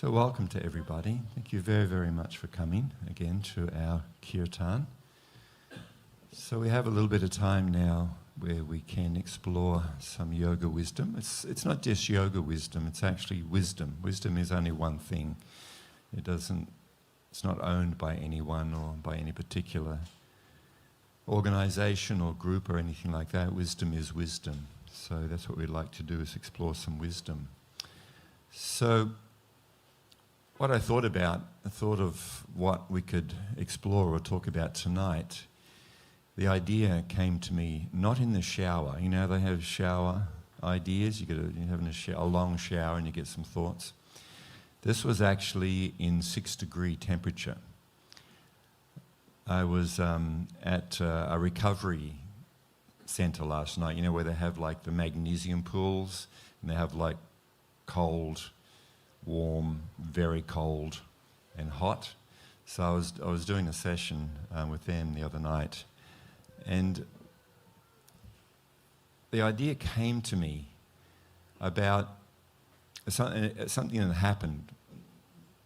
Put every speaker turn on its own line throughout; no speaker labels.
So welcome to everybody. Thank you very, very much for coming again to our kirtan. So we have a little bit of time now where we can explore some yoga wisdom. It's not just yoga wisdom, it's actually wisdom. Wisdom is only one thing. It's not owned by anyone or by any particular organization or group or anything like that. Wisdom is wisdom. So that's what we'd like to do, is explore some wisdom. So what I thought of what we could explore or talk about tonight. The idea came to me not in the shower. You know, they have shower ideas. You're having a long shower and you get some thoughts. This was actually in 6-degree temperature. I was at a recovery centre last night, you know, where they have like the magnesium pools and they have like cold, warm, very cold and hot. So I was doing a session with them the other night, and the idea came to me about something that happened,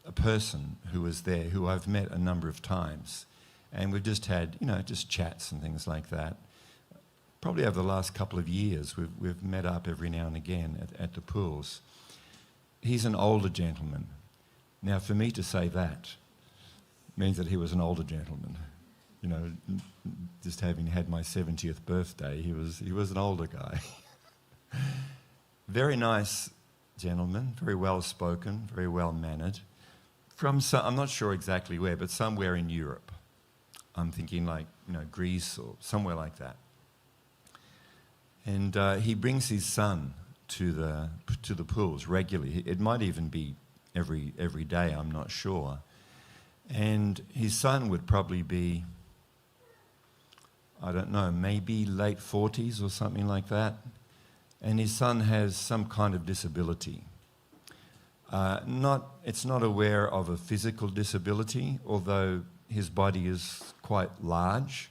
a person who was there who I've met a number of times, and we've just had, just chats and things like that. Probably over the last couple of years, we've met up every now and again at the pools. He's an older gentleman. Now, for me to say that means that he was an older gentleman. You know, just having had my 70th birthday, he was an older guy. Very nice gentleman, very well spoken, very well mannered. I'm not sure exactly where, but somewhere in Europe. I'm thinking like, Greece or somewhere like that. And he brings his son to the pools regularly. It might even be every day, I'm not sure. And his son would probably be, I don't know, maybe late 40s or something like that. And his son has some kind of disability. It's not aware of a physical disability, although his body is quite large.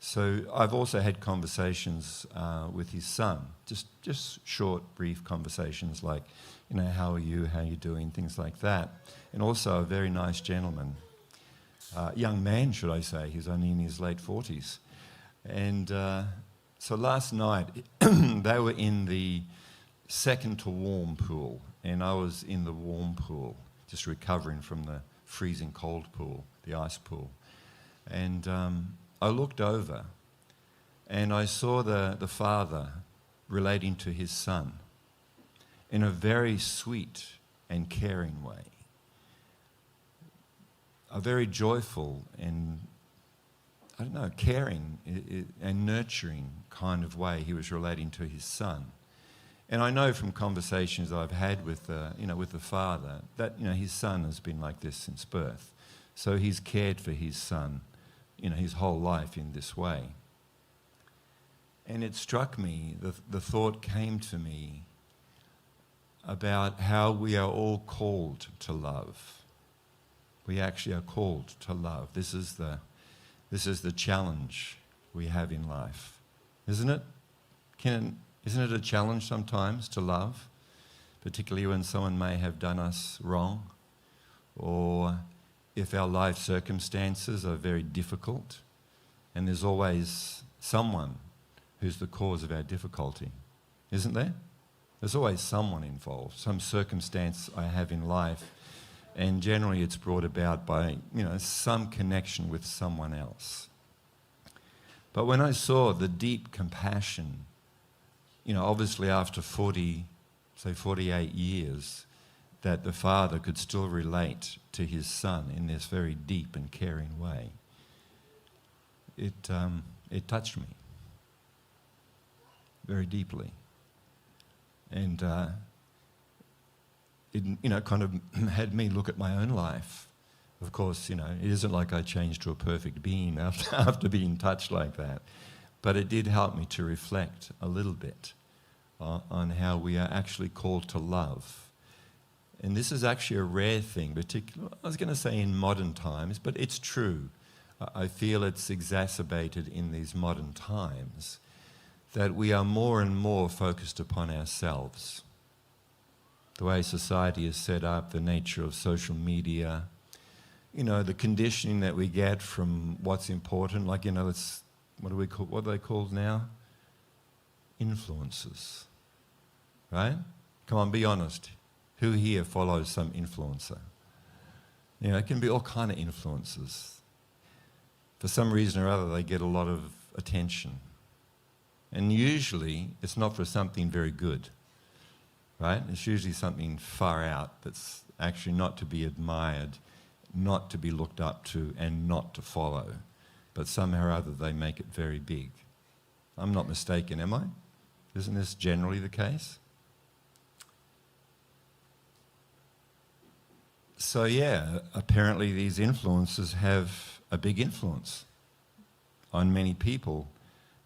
So I've also had conversations with his son, just short, brief conversations like, how are you doing, things like that. And also a very nice gentleman, young man, should I say. He's only in his late 40s. And so last night, they were in the second to warm pool, and I was in the warm pool, just recovering from the freezing cold pool, the ice pool. And I looked over and I saw the father relating to his son in a very sweet and caring way. A very joyful and, caring and nurturing kind of way he was relating to his son. And I know from conversations I've had with the father that, his son has been like this since birth. So he's cared for his son his whole life in this way. And it struck me, the thought came to me about how we are all called to love. We actually are called to love. This is the challenge we have in life, isn't it? Isn't it a challenge sometimes to love, particularly when someone may have done us wrong, or if our life circumstances are very difficult, and there's always someone who's the cause of our difficulty, isn't there? There's always someone involved, some circumstance I have in life, and generally it's brought about by, some connection with someone else. But when I saw the deep compassion, obviously after 48 years, that the father could still relate to his son in this very deep and caring way, it touched me very deeply. And it kind of had me look at my own life. Of course, it isn't like I changed to a perfect being after being touched like that. But it did help me to reflect a little bit on how we are actually called to love. And this is actually a rare thing, particularly, I was going to say in modern times, but it's true. I feel it's exacerbated in these modern times, that we are more and more focused upon ourselves. the way society is set up, the nature of social media, the conditioning that we get from what's important, like, what are they called now? Influencers, right? Come on, be honest. Who here follows some influencer? It can be all kind of influencers. For some reason or other, they get a lot of attention. And usually, it's not for something very good, right? It's usually something far out that's actually not to be admired, not to be looked up to, and not to follow. But somehow or other, they make it very big. I'm not mistaken, am I? Isn't this generally the case? So yeah, apparently these influencers have a big influence on many people,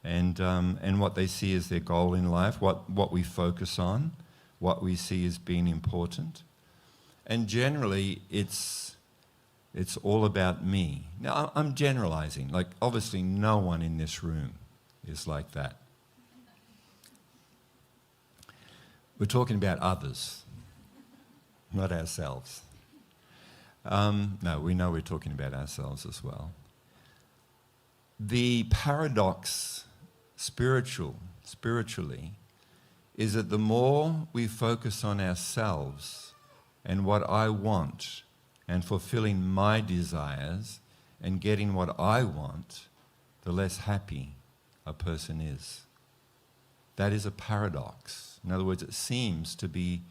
and what they see as their goal in life, what we focus on, what we see as being important, and generally it's all about me. Now I'm generalizing. Like obviously no one in this room is like that. We're talking about others, not ourselves. No, we know we're talking about ourselves as well. The paradox spiritually is that the more we focus on ourselves and what I want and fulfilling my desires and getting what I want, the less happy a person is. That is a paradox. In other words, it seems to be,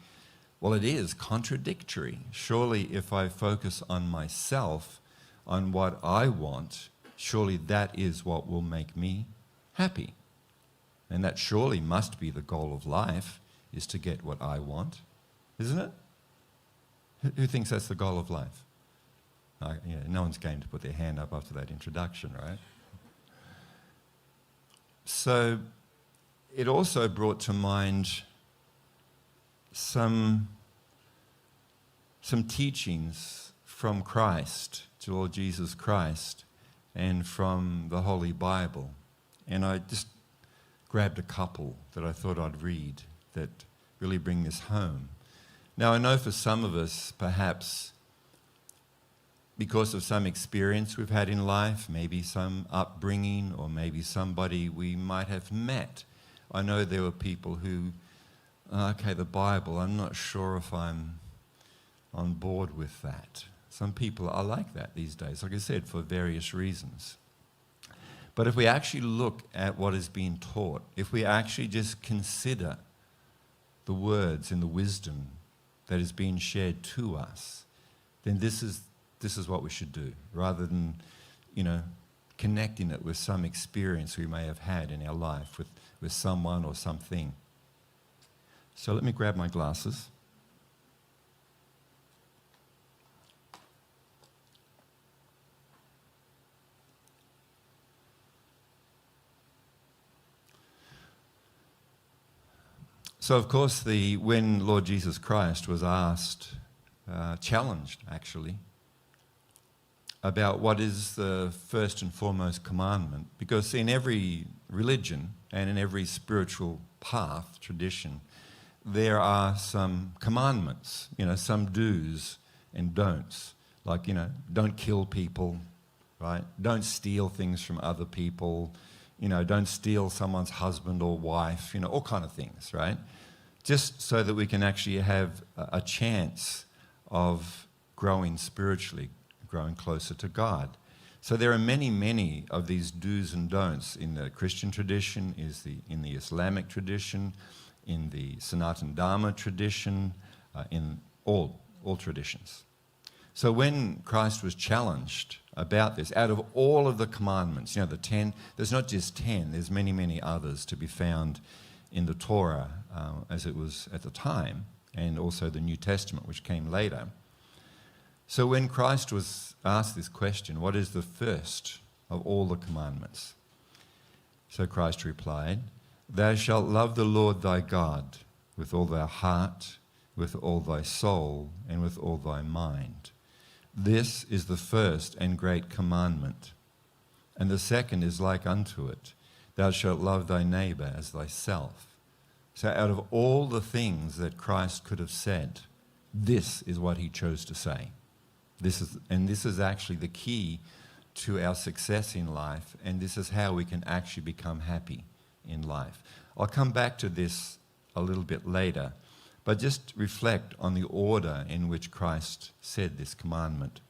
well, it is contradictory. Surely if I focus on myself, on what I want, surely that is what will make me happy. And that surely must be the goal of life, is to get what I want, isn't it? Who thinks that's the goal of life? No one's going to put their hand up after that introduction, right? So it also brought to mind some teachings from Christ, to Lord Jesus Christ, and from the Holy Bible. And I just grabbed a couple that I thought I'd read that really bring this home. Now, I know for some of us, perhaps because of some experience we've had in life, maybe some upbringing, or maybe somebody we might have met. I know there were people who, the Bible, I'm not sure if I'm on board with that. Some people are like that these days, like I said, for various reasons. But if we actually look at what is being taught, if we actually just consider the words and the wisdom that is being shared to us, then this is what we should do, rather than, connecting it with some experience we may have had in our life with someone or something. So let me grab my glasses. So, of course, when Lord Jesus Christ was asked, challenged actually, about what is the first and foremost commandment, because in every religion and in every spiritual path, tradition, there are some commandments, some do's and don'ts, like, don't kill people, right? Don't steal things from other people, don't steal someone's husband or wife, all kind of things, right? Just so that we can actually have a chance of growing spiritually, growing closer to God. So there are many, many of these do's and don'ts in the Christian tradition, in the Islamic tradition, in the Sanatana Dharma tradition, in all traditions. So when Christ was challenged about this, out of all of the commandments, the 10, there's not just 10, there's many, many others to be found in the Torah as it was at the time, and also the New Testament, which came later. So when Christ was asked this question, what is the first of all the commandments? So Christ replied, "Thou shalt love the Lord thy God with all thy heart, with all thy soul, and with all thy mind. This is the first and great commandment. And the second is like unto it. Thou shalt love thy neighbor as thyself. So out of all the things that Christ could have said, this is what he chose to say. This is actually the key to our success in life, and this is how we can actually become happy in life. I'll come back to this a little bit later, but just reflect on the order in which Christ said this commandment.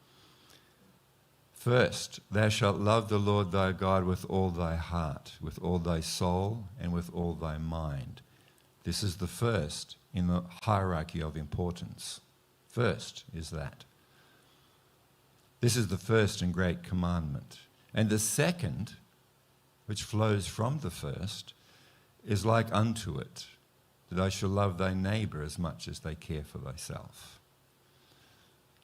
First, thou shalt love the Lord thy God with all thy heart, with all thy soul, and with all thy mind. This is the first in the hierarchy of importance. First is that. This is the first and great commandment. And the second, which flows from the first, is like unto it, that thou shalt love thy neighbour as much as they care for thyself.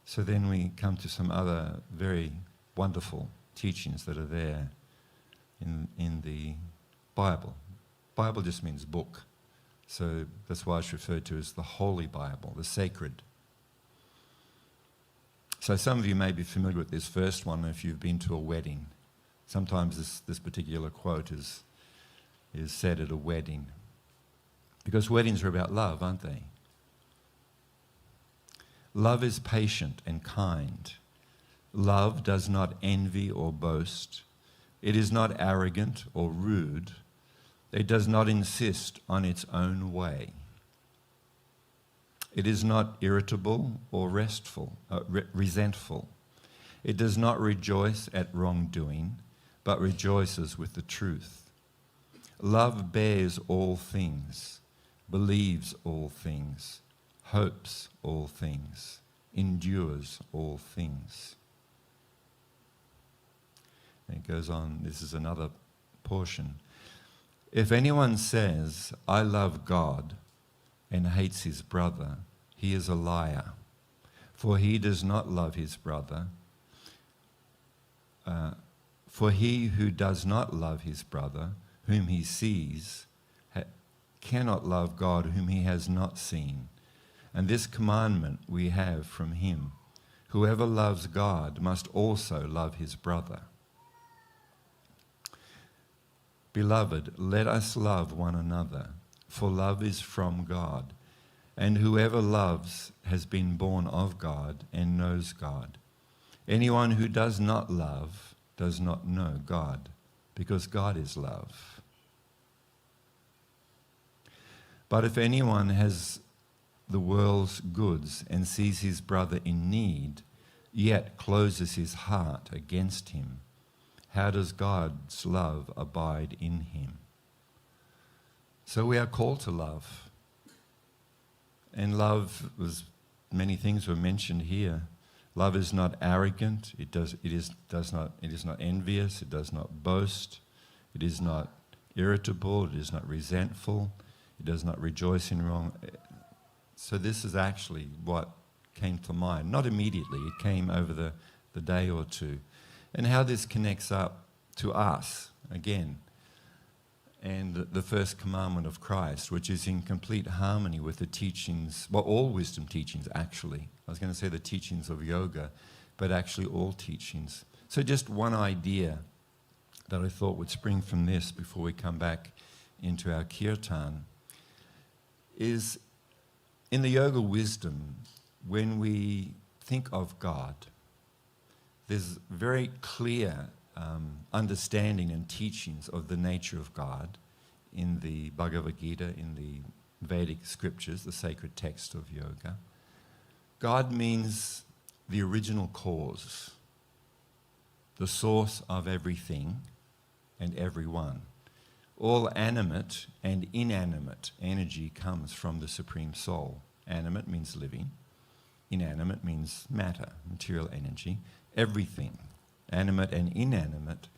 So then we come to some other very wonderful teachings that are there in the Bible. Bible just means book. So that's why it's referred to as the Holy Bible, the sacred. So some of you may be familiar with this first one if you've been to a wedding. Sometimes this particular quote is said at a wedding. Because weddings are about love, aren't they? Love is patient and kind. Love does not envy or boast. It is not arrogant or rude. It does not insist on its own way. It is not irritable or resentful. It does not rejoice at wrongdoing, but rejoices with the truth. Love bears all things, believes all things, hopes all things, endures all things. And it goes on, this is another portion. If anyone says, I love God, and hates his brother, he is a liar. For he does not love his brother. For he who does not love his brother, whom he sees, cannot love God whom he has not seen. And this commandment we have from him. Whoever loves God must also love his brother. Beloved, let us love one another, for love is from God. And whoever loves has been born of God and knows God. Anyone who does not love does not know God, because God is love. But if anyone has the world's goods and sees his brother in need, yet closes his heart against him, how does God's love abide in him? So we are called to love. And love, many things were mentioned here. Love is not arrogant. It is not envious. It does not boast. It is not irritable. It is not resentful. It does not rejoice in wrong. So this is actually what came to mind. Not immediately. It came over the day or two. And how this connects up to us, again, and the first commandment of Christ, which is in complete harmony with the teachings, well, all wisdom teachings, actually. I was going to say the teachings of yoga, but actually all teachings. So just one idea that I thought would spring from this before we come back into our kirtan is in the yoga wisdom, when we think of God, there's very clear understanding and teachings of the nature of God in the Bhagavad Gita, in the Vedic scriptures, the sacred text of yoga. God means the original cause, the source of everything and everyone. All animate and inanimate energy comes from the Supreme Soul. Animate means living. Inanimate means matter, material energy. Everything, animate and inanimate,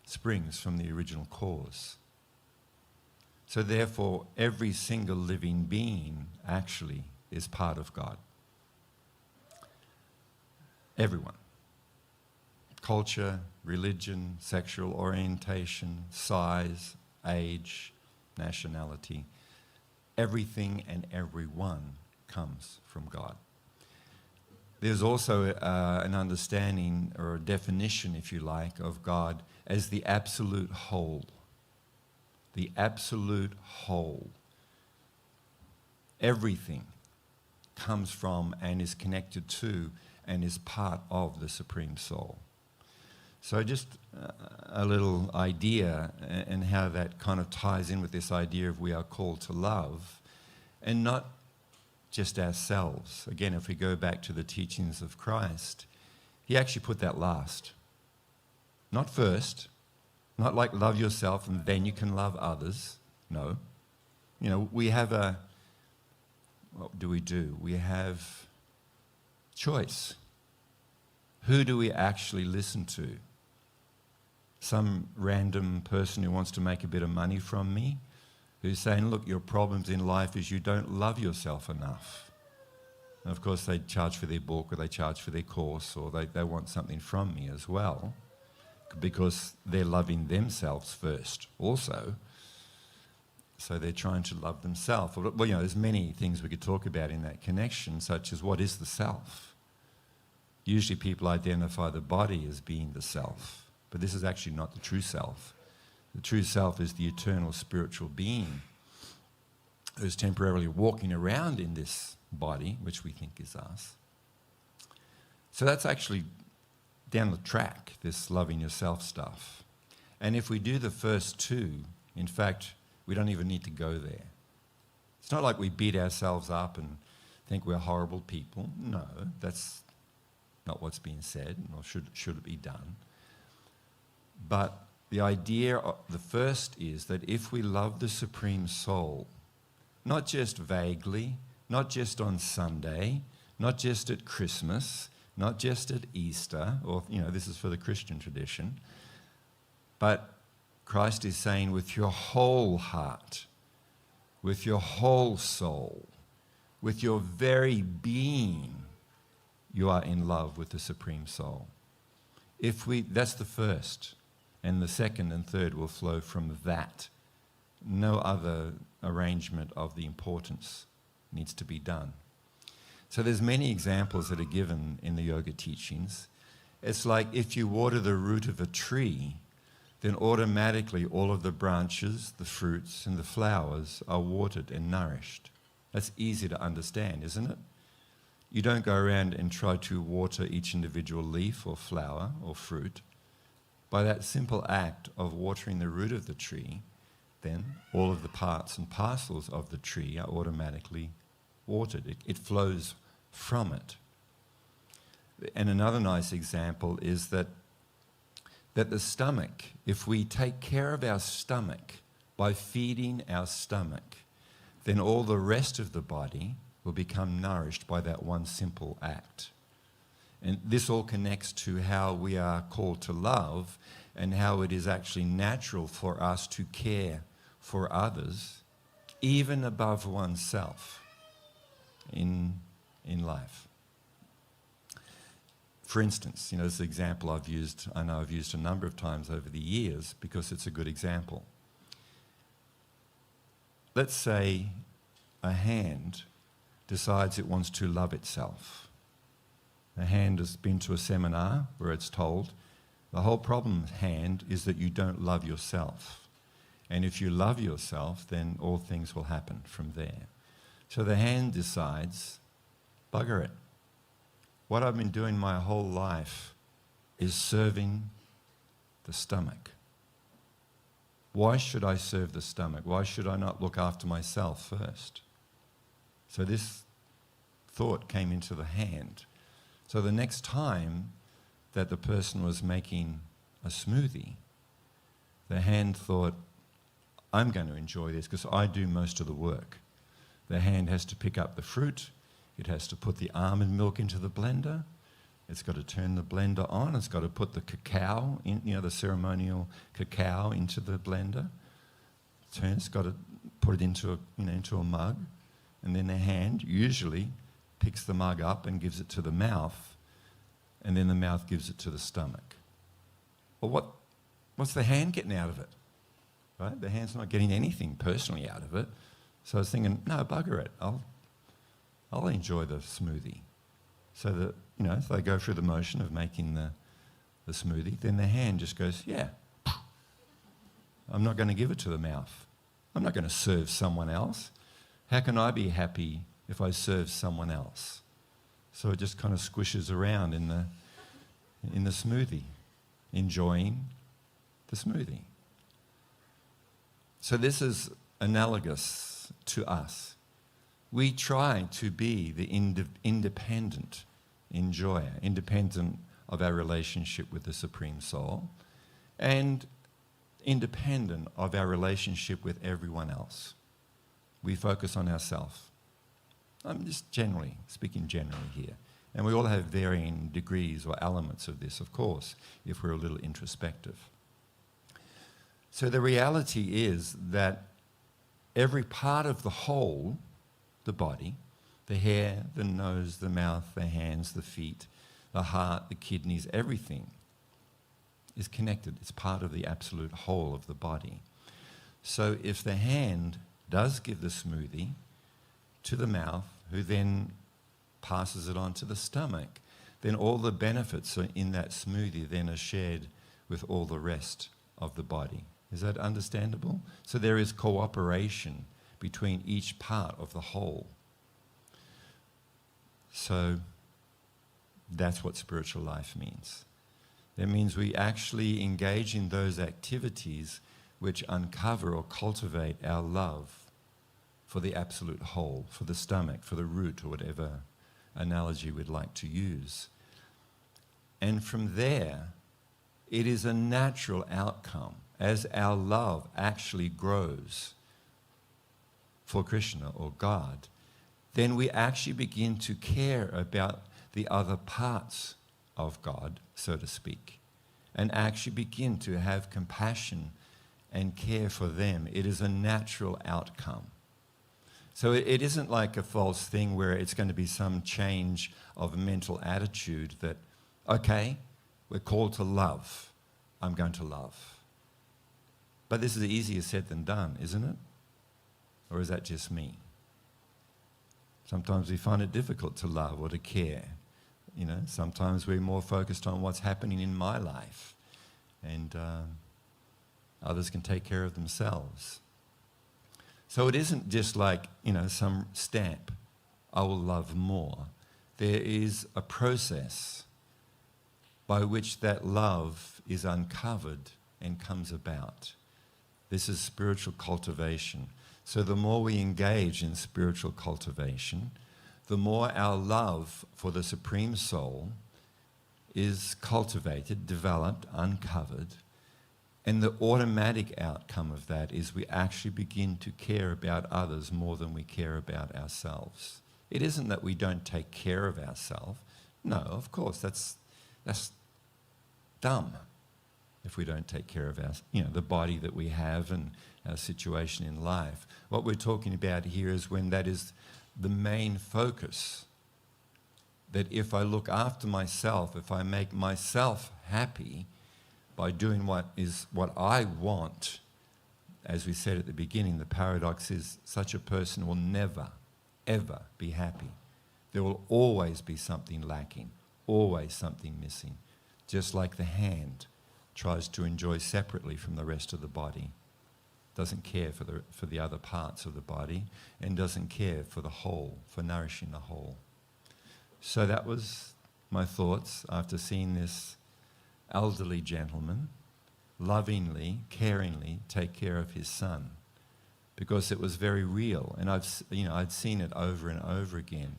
springs from the original cause. So therefore, every single living being actually is part of God. Everyone. Culture, religion, sexual orientation, size, age, nationality, everything and everyone comes from God. There's also an understanding or a definition, if you like, of God as the absolute whole. The absolute whole. everything comes from and is connected to and is part of the Supreme Soul. So just a little idea and how that kind of ties in with this idea of we are called to love, and not just ourselves. Again, if we go back to the teachings of Christ, he actually put that last. Not first, not like love yourself and then you can love others. No. You know, we have what do? We have choice. Who do we actually listen to? Some random person who wants to make a bit of money from me, who's saying, look, your problems in life is you don't love yourself enough. And of course they charge for their book, or they charge for their course, or they want something from me as well, because they're loving themselves first also. So they're trying to love themselves. Well, you know, there's many things we could talk about in that connection, such as what is the self? Usually people identify the body as being the self, but this is actually not the true self. The true self is the eternal spiritual being who's temporarily walking around in this body, which we think is us. So that's actually down the track, this loving yourself stuff. And if we do the first two, in fact, we don't even need to go there. It's not like we beat ourselves up and think we're horrible people. No, that's not what's being said, or should it be done. But the idea, the first is that if we love the Supreme Soul, not just vaguely, not just on Sunday, not just at Christmas, not just at Easter, or, you know, this is for the Christian tradition, but Christ is saying with your whole heart, with your whole soul, with your very being, you are in love with the Supreme Soul. That's the first, and the second and third will flow from that. No other arrangement of the importance needs to be done. So there's many examples that are given in the yoga teachings. It's like if you water the root of a tree, then automatically all of the branches, the fruits, and the flowers are watered and nourished. That's easy to understand, isn't it? You don't go around and try to water each individual leaf or flower or fruit. By that simple act of watering the root of the tree, then all of the parts and parcels of the tree are automatically watered. It flows from it. And another nice example is that the stomach, if we take care of our stomach by feeding our stomach, then all the rest of the body will become nourished by that one simple act. And this all connects to how we are called to love and how it is actually natural for us to care for others, even above oneself in life. For instance, you know, this is an example I know I've used a number of times over the years because it's a good example. Let's say a hand decides it wants to love itself. A hand has been to a seminar where it's told, the whole problem, hand, is that you don't love yourself. And if you love yourself, then all things will happen from there. So the hand decides, bugger it. What I've been doing my whole life is serving the stomach. Why should I serve the stomach? Why should I not look after myself first? So this thought came into the hand. So the next time that the person was making a smoothie, the hand thought, I'm going to enjoy this because I do most of the work. The hand has to pick up the fruit. It has to put the almond milk into the blender. It's got to turn the blender on. It's got to put the cacao, the ceremonial cacao into the blender. It's got to put it into a mug. And then the hand usually picks the mug up and gives it to the mouth. And then the mouth gives it to the stomach. Well, what's the hand getting out of it? Right? The hand's not getting anything personally out of it. So I was thinking, no, bugger it. I'll enjoy the smoothie. So that, if they go through the motion of making the smoothie, then the hand just goes, yeah, I'm not going to give it to the mouth. I'm not going to serve someone else. How can I be happy if I serve someone else? So it just kind of squishes around in the smoothie, enjoying the smoothie. So this is analogous to us. We try to be the independent enjoyer, independent of our relationship with the Supreme Soul, and independent of our relationship with everyone else. We focus on ourselves. I'm just speaking generally here. And we all have varying degrees or elements of this, of course, if we're a little introspective. So the reality is that every part of the whole, the body, the hair, the nose, the mouth, the hands, the feet, the heart, the kidneys, everything is connected. It's part of the absolute whole of the body. So if the hand does give the smoothie to the mouth, who then passes it on to the stomach, then all the benefits in that smoothie then are shared with all the rest of the body. Is that understandable? So there is cooperation between each part of the whole. So that's what spiritual life means. That means we actually engage in those activities which uncover or cultivate our love for the absolute whole, for the stomach, for the root, or whatever analogy we'd like to use. And from there, it is a natural outcome as our love actually grows for Krishna or God, then we actually begin to care about the other parts of God, so to speak, and actually begin to have compassion and care for them. It is a natural outcome. So it isn't like a false thing where it's going to be some change of mental attitude that, okay, we're called to love. I'm going to love. But this is easier said than done, isn't it? Or is that just me? Sometimes we find it difficult to love or to care. You know, sometimes we're more focused on what's happening in my life, and others can take care of themselves. So it isn't just like, some stamp, I will love more. There is a process by which that love is uncovered and comes about. This is spiritual cultivation. So the more we engage in spiritual cultivation, the more our love for the Supreme Soul is cultivated, developed, uncovered. And the automatic outcome of that is we actually begin to care about others more than we care about ourselves. It isn't that we don't take care of ourselves. No, of course, that's dumb if we don't take care of the body that we have and our situation in life. What we're talking about here is when that is the main focus, that if I look after myself, if I make myself happy by doing what I want, as we said at the beginning, the paradox is such a person will never, ever be happy. There will always be something lacking, always something missing, just like the hand tries to enjoy separately from the rest of the body, doesn't care for the other parts of the body, and doesn't care for the whole, for nourishing the whole. So that was my thoughts after seeing this elderly gentleman lovingly, caringly take care of his son, because it was very real, and I'd seen it over and over again,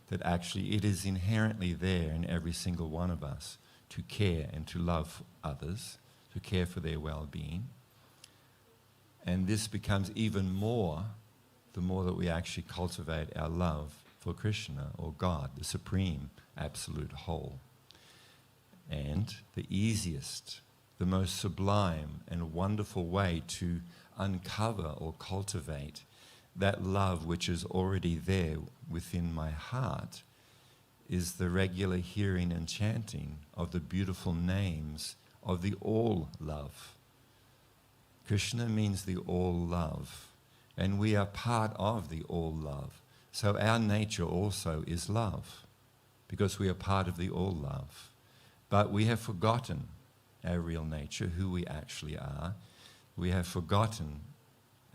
that actually it is inherently there in every single one of us to care and to love others, to care for their well-being. And this becomes even more the more that we actually cultivate our love for Krishna or God, the supreme absolute whole. And the easiest, the most sublime and wonderful way to uncover or cultivate that love which is already there within my heart is the regular hearing and chanting of the beautiful names of the all love. Krishna means the all love, and we are part of the all love. So our nature also is love, because we are part of the all love. But we have forgotten our real nature, who we actually are. We have forgotten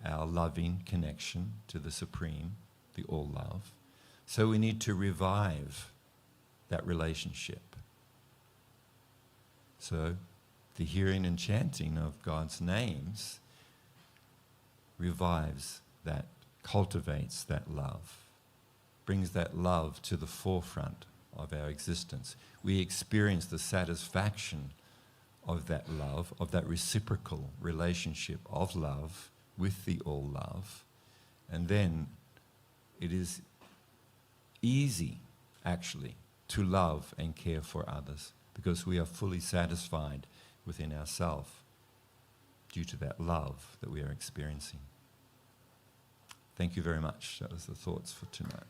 our loving connection to the Supreme, the All-Love. So we need to revive that relationship. So the hearing and chanting of God's names revives that, cultivates that love, brings that love to the forefront of our existence. We experience the satisfaction of that love, of that reciprocal relationship of love with the All-Love. And then it is easy, actually, to love and care for others because we are fully satisfied within ourselves due to that love that we are experiencing. Thank you very much. That was the thoughts for tonight.